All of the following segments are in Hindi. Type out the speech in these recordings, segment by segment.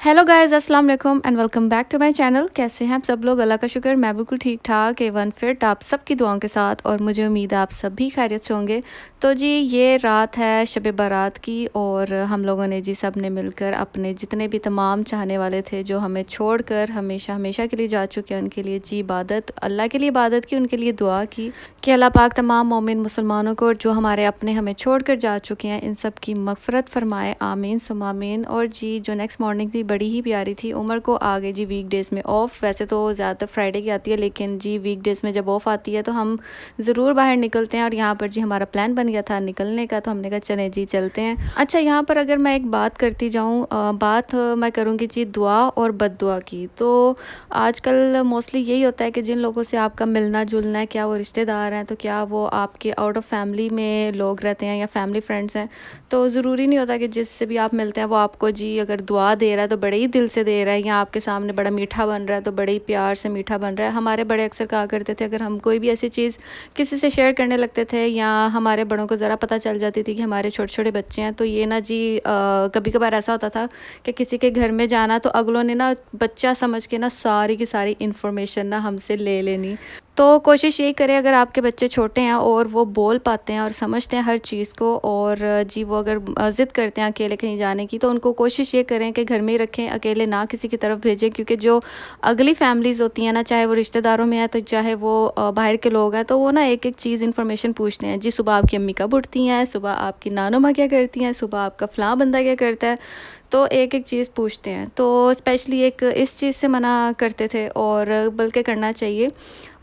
हेलो गाइस, अस्सलाम वालेकुम and welcome back to my channel. कैसे हैं आप सब लोग? अल्लाह का शुक्र, मैं बिल्कुल ठीक ठाक एवन फिट आप सबकी दुआओं के साथ, और मुझे उम्मीद है आप सब भी खैरियत से होंगे। तो जी ये रात है शब बारात की, और हम लोगों ने जी सब ने मिलकर अपने जितने भी तमाम चाहने वाले थे जो हमें छोड़कर हमेशा हमेशा के लिए जा चुके हैं, उनके लिए जी इबादत, अल्लाह के लिए इबादत की, उनके लिए दुआ की कि अल्लाह पाक तमाम मोमिन मुसलमानों को जो हमारे अपने हमें छोड़कर जा चुके हैं इन सब की मग़फ़िरत फ़रमाए, आमीन सुम्मा आमीन। और जी जो नेक्स्ट मॉर्निंग थी बड़ी ही प्यारी थी। उमर को आ गई जी वीक डेज़ में ऑफ़, वैसे तो ज़्यादातर फ्राइडे की आती है, लेकिन जी वीक डेज़ में जब ऑफ़ आती है तो हम ज़रूर बाहर निकलते हैं, और यहाँ पर जी हमारा प्लान बन गया था निकलने का, तो हमने कहा चलें जी चलते हैं। अच्छा, यहाँ पर अगर मैं एक बात करती जाऊँ, बात मैं करूँगी जी दुआ और बद्दुआ की। तो आजकल मोस्टली यही होता है कि जिन लोगों से आपका मिलना जुलना है, क्या वो रिश्तेदार हैं, तो क्या वो आपके आउट ऑफ फैमिली में लोग रहते हैं या फैमिली फ्रेंड्स हैं, तो ज़रूरी नहीं होता कि जिससे भी आप मिलते हैं वो आपको जी अगर दुआ दे रहा है तो बड़े ही दिल से दे रहा है, या आपके सामने बड़ा मीठा बन रहा है तो बड़े ही प्यार से मीठा बन रहा है। हमारे बड़े अक्सर कहा करते थे, अगर हम कोई भी ऐसी चीज़ किसी से शेयर करने लगते थे, या हमारे बड़ों को ज़रा पता चल जाती थी कि हमारे छोटे छोटे बच्चे हैं, तो ये ना जी कभी कभार ऐसा होता था कि किसी के घर में जाना तो अगलों ने ना बच्चा समझ के ना सारी की सारी इन्फॉर्मेशन ना हमसे ले लेनी। तो कोशिश यही करें, अगर आपके बच्चे छोटे हैं और वो बोल पाते हैं और समझते हैं हर चीज़ को, और जी वो अगर ज़िद करते हैं अकेले कहीं जाने की, तो उनको कोशिश ये करें कि घर में ही रखें, अकेले ना किसी की तरफ भेजें। क्योंकि जो अगली फैमिलीज़ होती हैं ना, चाहे वो रिश्तेदारों में है तो चाहे वो बाहर के लोग हैं, तो वो ना एक एक चीज़ इन्फॉर्मेशन पूछते हैं। जी सुबह आपकी अम्मी कब उठती हैं, सुबह आपकी नानो माँ क्या करती हैं, सुबह आपका फ़लाँ बंदा क्या करता है, तो एक एक चीज़ पूछते हैं। तो स्पेशली एक इस चीज़ से मना करते थे, और बल्कि करना चाहिए।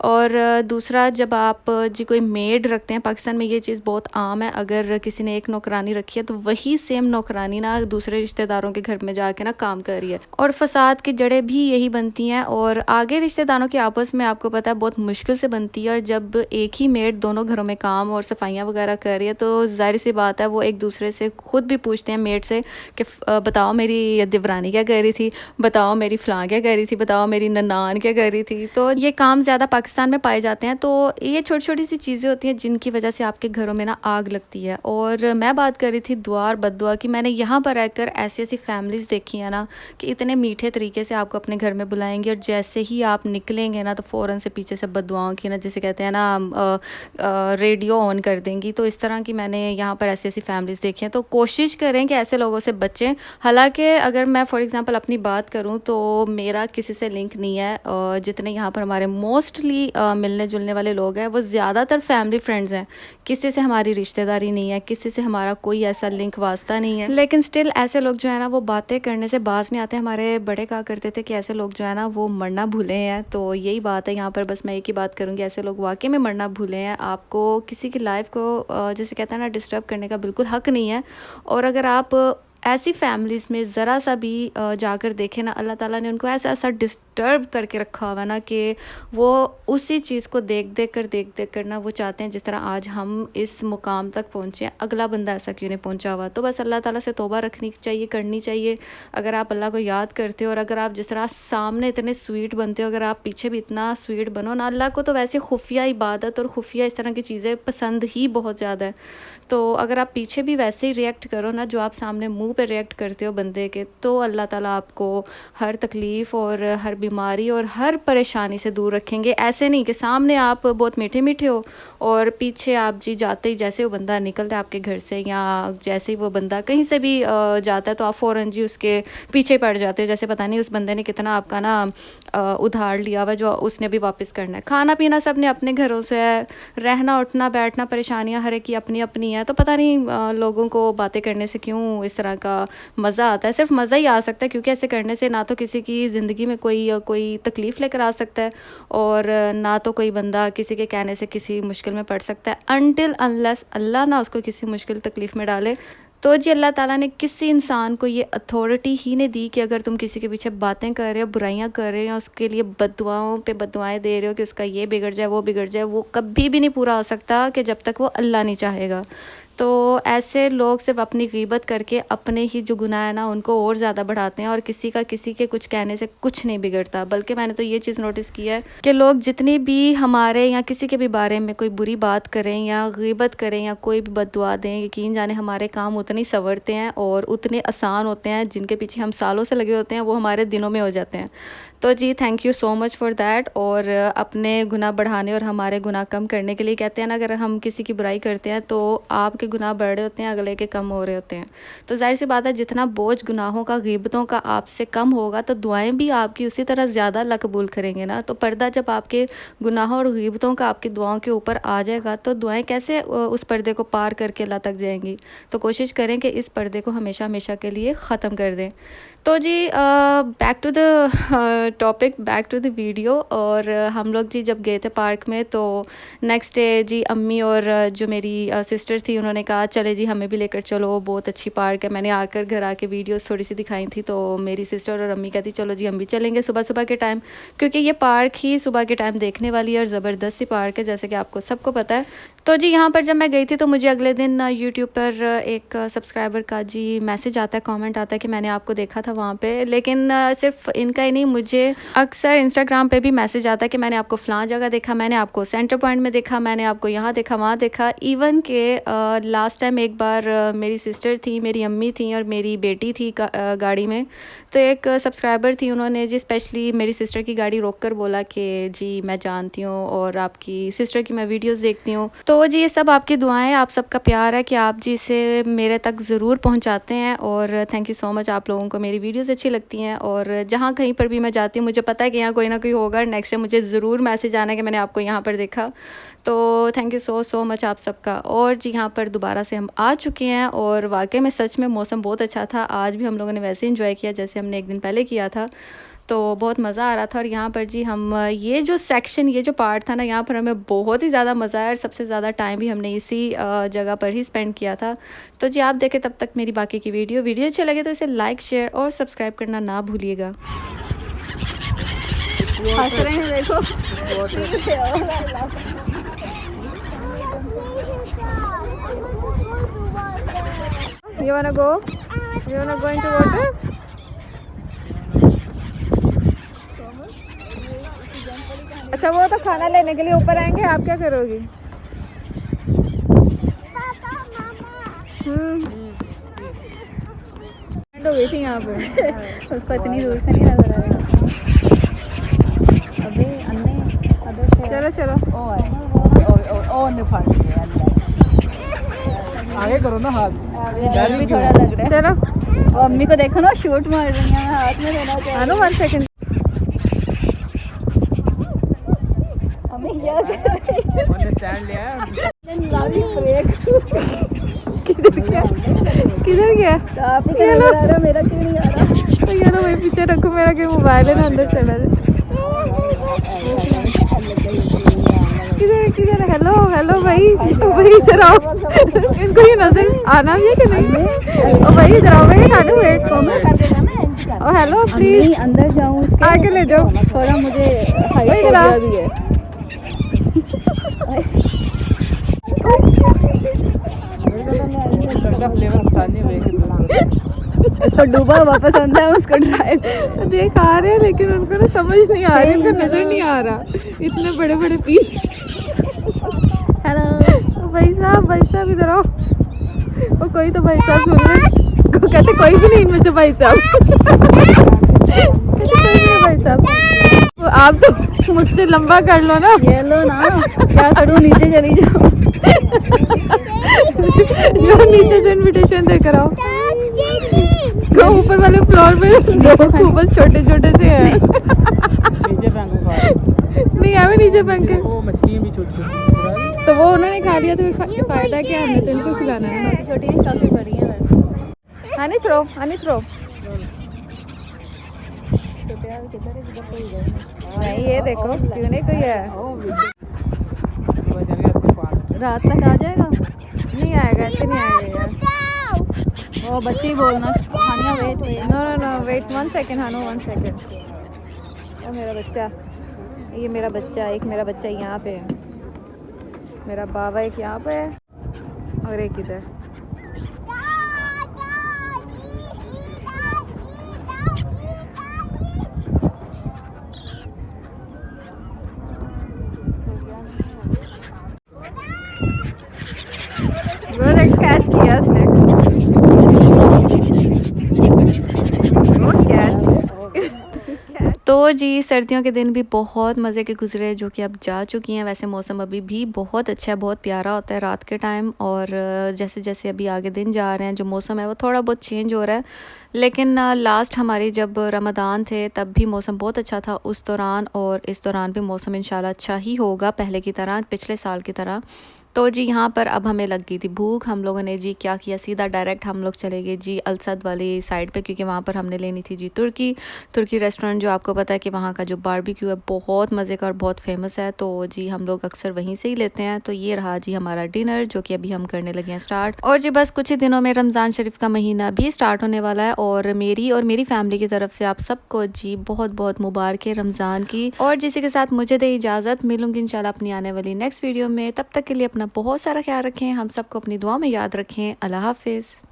और दूसरा, जब आप जी कोई मेड रखते हैं, पाकिस्तान में ये चीज़ बहुत आम है, अगर किसी ने एक नौकरानी रखी है तो वही सेम नौकरानी ना दूसरे रिश्तेदारों के घर में जाके ना काम कर रही है, और फसाद की जड़ें भी यही बनती हैं। और आगे रिश्तेदारों की आपस में आपको पता है बहुत मुश्किल से बनती है, और जब एक ही मेड दोनों घरों में काम और सफाइयाँ वगैरह कर रही है तो ज़ाहिर सी बात है वो एक दूसरे से खुद भी पूछते हैं मेड से कि बताओ मेरी दिवरानी क्या कर रही थी, बताओ मेरी फ़लाँ क्या कर रही थी, बताओ मेरी ननान क्या कर रही थी। तो ये काम ज़्यादा पाकिस्तान में पाए जाते हैं। तो ये छोटी छोटी सी चीज़ें होती हैं जिनकी वजह से आपके घरों में ना आग लगती है। और मैं बात कर रही थी दुआ और बद्दुआ की। मैंने यहाँ पर रहकर ऐसी ऐसी फैमिलीज़ देखी हैं ना कि इतने मीठे तरीके से आपको अपने घर में बुलाएंगे, और जैसे ही आप निकलेंगे ना तो फ़ौरन से पीछे से बद्दुआओं की ना, जिसे कहते हैं ना रेडियो ऑन कर देंगी। तो इस तरह की मैंने यहाँ पर ऐसी ऐसी फैमिलीज़ देखी हैं। तो कोशिश करें कि ऐसे लोगों से बचें। हालांकि अगर मैं फॉर एग्ज़ाम्पल अपनी बात करूँ तो मेरा किसी से लिंक नहीं है, जितने यहाँ पर हमारे मोस्टली मिलने जुलने वाले लोग हैं वो ज़्यादातर फैमिली फ्रेंड्स हैं। किसी से हमारी रिश्तेदारी नहीं है, किसी से हमारा कोई ऐसा लिंक वास्ता नहीं है, लेकिन स्टिल ऐसे लोग जो है ना वो बातें करने से बाज नहीं आते। हमारे बड़े कहा करते थे कि ऐसे लोग जो है ना वो मरना भूले हैं। तो यही बात है यहाँ पर, बस मैं एक ही बात करूँगी, ऐसे लोग वाकई में मरना भूले हैं। आपको किसी की लाइफ को जैसे कहते हैं ना डिस्टर्ब करने का बिल्कुल हक नहीं है। और अगर आप ऐसी फैमिलीज़ में ज़रा सा भी जाकर देखें ना, अल्लाह ताला ने उनको ऐसा ऐसा डिस्टर्ब करके रखा हुआ ना कि वो उसी चीज़ को देख देख कर ना वो चाहते हैं जिस तरह आज हम इस मुकाम तक पहुँचे हैं, अगला बंदा ऐसा क्यों नहीं पहुँचा हुआ। तो बस अल्लाह ताला से तौबा रखनी चाहिए, करनी चाहिए। अगर आप अल्लाह को याद करते हो, और अगर आप जिस तरह सामने इतने स्वीट बनते हो, अगर आप पीछे भी इतना स्वीट बनो ना, अल्लाह को तो वैसे खुफिया इबादत और खुफिया इस तरह की चीज़ें पसंद ही बहुत ज़्यादा है। तो अगर आप पीछे भी वैसे ही रिएक्ट करो ना जो आप सामने मुंह पे रिएक्ट करते हो बंदे के, तो अल्लाह ताला आपको हर तकलीफ़ और हर बीमारी और हर परेशानी से दूर रखेंगे। ऐसे नहीं कि सामने आप बहुत मीठे मीठे हो और पीछे आप जी जाते ही जैसे वो बंदा निकलता है आपके घर से, या जैसे ही वो बंदा कहीं से भी जाता है तो आप फ़ौरन जी उसके पीछे पड़ जाते हो, जैसे पता नहीं उस बंदे ने कितना आपका ना उधार लिया हुआ जो उसने भी वापस करना है। खाना पीना सब ने अपने घरों से है, रहना उठना बैठना परेशानियां हर एक की अपनी अपनी है। तो पता नहीं लोगों को बातें करने से क्यों इस तरह का मज़ा आता है। सिर्फ मज़ा ही आ सकता है, क्योंकि ऐसे करने से ना तो किसी की ज़िंदगी में कोई तकलीफ़ लेकर आ सकता है, और ना तो कोई बंदा किसी के कहने से किसी मुश्किल में पड़ सकता है, अनटिल अनलेस अल्लाह ना उसको किसी मुश्किल तकलीफ़ में डाले। तो जी अल्लाह ताला ने किसी इंसान को ये अथॉरिटी ही नहीं दी कि अगर तुम किसी के पीछे बातें कर रहे हो, बुराइयां कर रहे हो, उसके लिए बद्दुआओं पे बद्दुआएं दे रहे हो कि उसका ये बिगड़ जाए वो बिगड़ जाए, वो कभी भी नहीं पूरा हो सकता कि जब तक वो अल्लाह नहीं चाहेगा। तो ऐसे लोग सिर्फ अपनी गीबत करके अपने ही जो गुनाह है ना उनको और ज़्यादा बढ़ाते हैं, और किसी के कुछ कहने से कुछ नहीं बिगड़ता। बल्कि मैंने तो ये चीज़ नोटिस की है कि लोग जितनी भी हमारे या किसी के भी बारे में कोई बुरी बात करें या गीबत करें या कोई भी बद्दुआ दें, यकीन जाने हमारे काम उतने संवरते हैं और उतने आसान होते हैं, जिनके पीछे हम सालों से लगे होते हैं वो हमारे दिनों में हो जाते हैं। तो जी thank you so much for that. और अपने गुनाह बढ़ाने और हमारे गुनाह कम करने के लिए कहते हैं ना, अगर हम किसी की बुराई करते हैं तो आपके गुनाह बढ़ रहे होते हैं, अगले के कम हो रहे होते हैं। तो जाहिर सी बात है जितना बोझ गुनाहों का, गीबतों का आपसे कम होगा तो दुआएं भी आपकी उसी तरह ज़्यादा अल्लाह कबूल करेंगे ना। तो पर्दा जब आपके गुनाहों और गीबतों का आपकी दुआओं के ऊपर आ जाएगा तो दुआएं कैसे उस पर्दे को पार करके अल्लाह तक जाएंगी। तो कोशिश करें कि इस पर्दे को हमेशा हमेशा के लिए ख़त्म कर दें। तो जी back to the topic, back to the video. और हम लोग जी जब गए थे पार्क में तो नेक्स्ट डे जी अम्मी और जो मेरी सिस्टर थी उन्होंने कहा चले जी हमें भी लेकर चलो, बहुत अच्छी पार्क है। मैंने आकर घर आके वीडियोस थोड़ी सी दिखाई थी तो मेरी सिस्टर और अम्मी कहती चलो जी हम भी चलेंगे सुबह सुबह के टाइम, क्योंकि ये पार्क ही सुबह के टाइम देखने वाली है और ज़बरदस्त सी पार्क है जैसे कि आपको सबको पता है। तो जी यहाँ पर जब मैं गई थी तो मुझे अगले दिन यूट्यूब पर एक सब्सक्राइबर का जी मैसेज आता है, कमेंट आता है कि मैंने आपको देखा था वहाँ पे। लेकिन सिर्फ इनका ही नहीं, मुझे अक्सर इंस्टाग्राम पे भी मैसेज आता है कि मैंने आपको फ़लाँ जगह देखा, मैंने आपको सेंटर पॉइंट में देखा, मैंने आपको यहाँ देखा वहाँ देखा। इवन के लास्ट टाइम एक बार मेरी सिस्टर थी, मेरी अम्मी थी और मेरी बेटी थी गाड़ी में। तो एक सब्सक्राइबर थी, उन्होंने जी स्पेशली मेरी सिस्टर की गाड़ी रोक कर बोला कि जी मैं जानती हूँ और आपकी सिस्टर की मैं वीडियोज़ देखती हूँ। तो जी ये सब आपकी दुआएं, आप सबका प्यार है कि आप जी इसे मेरे तक ज़रूर पहुंचाते हैं। और थैंक यू सो मच, आप लोगों को मेरी वीडियोस अच्छी लगती हैं। और जहां कहीं पर भी मैं जाती हूं मुझे पता है कि यहाँ कोई ना कोई होगा, नेक्स्ट टाइम मुझे ज़रूर मैसेज आना है कि मैंने आपको यहाँ पर देखा। तो थैंक यू सो मच आप सबका। और जी यहाँ पर दोबारा से हम आ चुके हैं और वाकई में सच में मौसम बहुत अच्छा था। आज भी हम लोगों ने वैसे इंजॉय किया जैसे हमने एक दिन पहले किया था, तो बहुत मज़ा आ रहा था। और यहाँ पर जी हम ये जो सेक्शन, ये जो पार्ट था ना, यहाँ पर हमें बहुत ही ज़्यादा मज़ा आया और सबसे ज़्यादा टाइम भी हमने इसी जगह पर ही स्पेंड किया था। तो जी आप देखें तब तक मेरी बाकी की वीडियो अच्छी लगे तो इसे लाइक शेयर और सब्सक्राइब करना ना भूलिएगा। हंस रहे हैं देखो। You wanna go? You wanna go into water? अच्छा वो तो खाना लेने के लिए ऊपर आएंगे, आप क्या करोगी? हो गई थी यहाँ पर। उसको इतनी दूर से नहीं नजर आएगा। अबे अन्ने चलो चलो आगे करो ना हाथ, डर भी थोड़ा लग रहा है। चलो और अम्मी को देखो ना शूट मार रही है, हाथ में लेना चाहिए। आनो 1 सेकंड। अम्मी क्या कर रही है? स्टैंड लिया है। किधर गया? आप ही का नजर आ रहा, मेरा क्यों नहीं आ रहा? तो यार भाई पीछे रखो, मेरा क्या मोबाइल है ना अंदर चला जाए। किधर? हेलो हेलो भाई इधर आओ। इनको ये नजर आना भी है कि नहीं? ओ भाई इधर आओ, मैं खाने वेट करो। ओ हेलो प्लीज अंदर जाऊं उसके आगे ले जाओ थोड़ा, मुझे इधर आओ। भी है। उसको डूबा वापस अंदर है, उसको ड्राइव देख आ रहे हैं लेकिन उनको ना समझ नहीं आ रही, उनको नजर नहीं आ रहा इतने बड़े बड़े पीस। हेलो भाई साहब इधर आओ। और कोई तो भाई साहब सुन रहे को कहते कोई भी नहीं इनमें से भाई साहब। भाई साहब आप तो मुझसे लंबा कर लो ना। ये लो ना, क्या करूँ, नीचे चली जाओ। जो नीचे से इनविटेशन देकर आओ। ऊपर वाले फ्लोर में बस छोटे से हैं। नीचे फेंको नहीं हमें नीचे फेंके, वो मछलियाँ भी छोटी तो वो उन्होंने खा लिया तो फिर फायदा क्या, हमने तो इनको खिलाना है। छोटी नहीं, काफी बड़ी है वैसे। हनी थ्रो नहीं, ये देखो क्यों नहीं कोई है। रात तक आ जाएगा? नहीं आएगा, ऐसे नहीं आएगा यार। वो बच्चे ही बोलना, हानिया वेट नो वेट 1 सेकंड हानो 1 सेकंड। ओ मेरा बच्चा, ये मेरा बच्चा, एक मेरा बच्चा यहाँ पे है, मेरा बाबा एक यहाँ पे है और एक इधर। कैच किया उसने। तो जी सर्दियों के दिन भी बहुत मज़े के गुजरे जो कि अब जा चुकी हैं। वैसे मौसम अभी भी बहुत अच्छा है, बहुत प्यारा होता है रात के टाइम। और जैसे जैसे अभी आगे दिन जा रहे हैं जो मौसम है वो थोड़ा बहुत चेंज हो रहा है। लेकिन लास्ट हमारी जब रमज़ान थे तब भी मौसम बहुत अच्छा था उस दौरान, और इस दौरान भी मौसम इंशाल्लाह अच्छा ही होगा पहले की तरह, पिछले साल की तरह। तो जी यहाँ पर अब हमें लग गई थी भूख। हम लोगों ने जी क्या किया, सीधा डायरेक्ट हम लोग चले गए जी अलसद वाली साइड पे, क्योंकि वहाँ पर हमने लेनी थी जी तुर्की रेस्टोरेंट, जो आपको पता है कि वहाँ का जो बारबेक्यू है बहुत मज़े का और बहुत फेमस है। तो जी हम लोग अक्सर वहीं से ही लेते हैं। तो ये रहा जी हमारा डिनर जो कि अभी हम करने लगे हैं स्टार्ट। और जी बस कुछ ही दिनों में रमज़ान शरीफ का महीना भी स्टार्ट होने वाला है, और मेरी फैमिली की तरफ से आप सबको जी बहुत बहुत मुबारक है रमज़ान की। और जिसी के साथ मुझे दे इजाज़त, मिलूंगी इंशाल्लाह अपनी आने वाली नेक्स्ट वीडियो में। तब तक के लिए अपना बहुत सारा ख्याल रखें, हम सबको अपनी दुआ में याद रखें। अल्लाह हाफिज़।